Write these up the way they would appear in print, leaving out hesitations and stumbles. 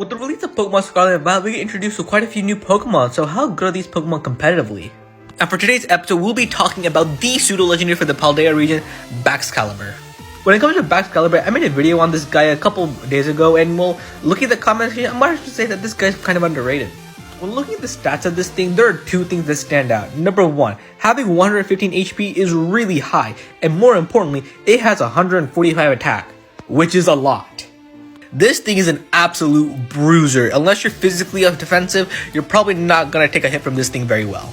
With the release of Pokemon Scarlet and Violet, we get introduced to quite a few new Pokemon, so how good are these Pokemon competitively? And for today's episode, we'll be talking about the pseudo-legendary for the Paldea region, Baxcalibur. When it comes to Baxcalibur, I made a video on this guy a couple days ago, and well, looking at the comments here, I might have to say that this guy's kind of underrated. When looking at the stats of this thing, there are two things that stand out. Number one, having 115 HP is really high, and more importantly, it has 145 attack, which is a lot. This thing is an absolute bruiser. Unless you're physically defensive, you're probably not gonna take a hit from this thing very well.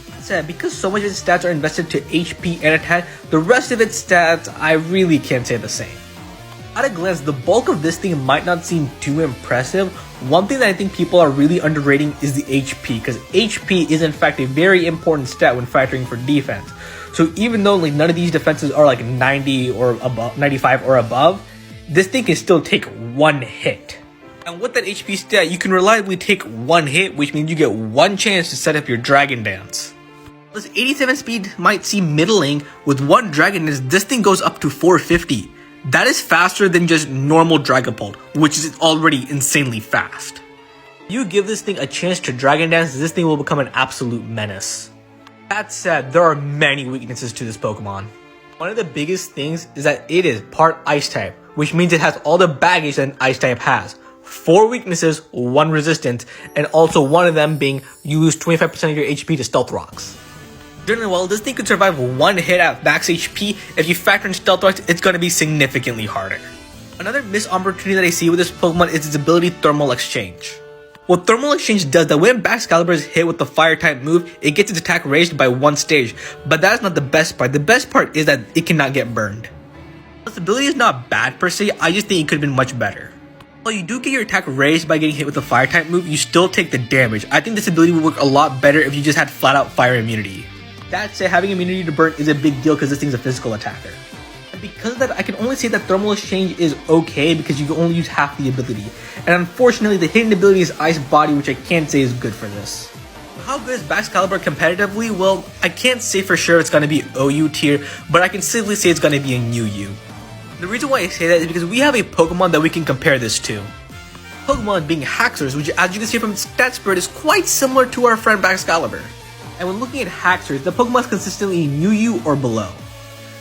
That said, because so much of its stats are invested to HP and attack, the rest of its stats, I really can't say the same. At a glance, the bulk of this thing might not seem too impressive. One thing that I think people are really underrating is the HP, because HP is in fact a very important stat when factoring for defense. So even though like none of these defenses are like 90 or above, 95 or above, this thing can still take one hit. And with that HP stat, you can reliably take one hit, which means you get one chance to set up your Dragon Dance. This 87 speed might seem middling. With one Dragon Dance, this thing goes up to 450. That is faster than just normal Dragapult, which is already insanely fast. If you give this thing a chance to Dragon Dance, this thing will become an absolute menace. That said, there are many weaknesses to this Pokemon. One of the biggest things is that it is part Ice type, which means it has all the baggage that an Ice type has. 4 weaknesses, 1 resistance, and also one of them being you lose 25% of your HP to Stealth Rocks. Generally, while this thing could survive one hit at max HP, if you factor in Stealth Rocks, it's going to be significantly harder. Another missed opportunity that I see with this Pokemon is its ability Thermal Exchange. What Thermal Exchange does, that when Baxcalibur is hit with the Fire type move, it gets its attack raised by 1 stage. But that is not the best part. The best part is that it cannot get burned. This ability is not bad per se, I just think it could have been much better. While you do get your attack raised by getting hit with the Fire type move, you still take the damage. I think this ability would work a lot better if you just had flat out Fire immunity. That said, having immunity to burn is a big deal because this thing's a physical attacker. And because of that, I can only say that Thermal Exchange is okay because you can only use half the ability. And unfortunately, the hidden ability is Ice Body, which I can't say is good for this. How good is Baxcalibur competitively? Well, I can't say for sure it's going to be OU tier, but I can safely say it's going to be a new U. The reason why I say that is because we have a Pokemon that we can compare this to. Pokemon being Haxorus, which as you can see from its stat spread is quite similar to our friend Baxcalibur. And when looking at Haxorus, the Pokemon is consistently new U or below.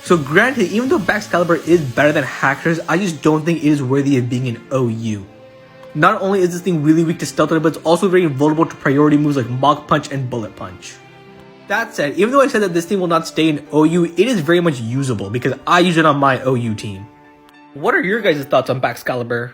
So granted, even though Baxcalibur is better than Haxorus, I just don't think it is worthy of being an OU. Not only is this thing really weak to Stealth, but it's also very vulnerable to priority moves like Mach Punch and Bullet Punch. That said, even though I said that this thing will not stay in OU, it is very much usable because I use it on my OU team. What are your guys' thoughts on Baxcalibur?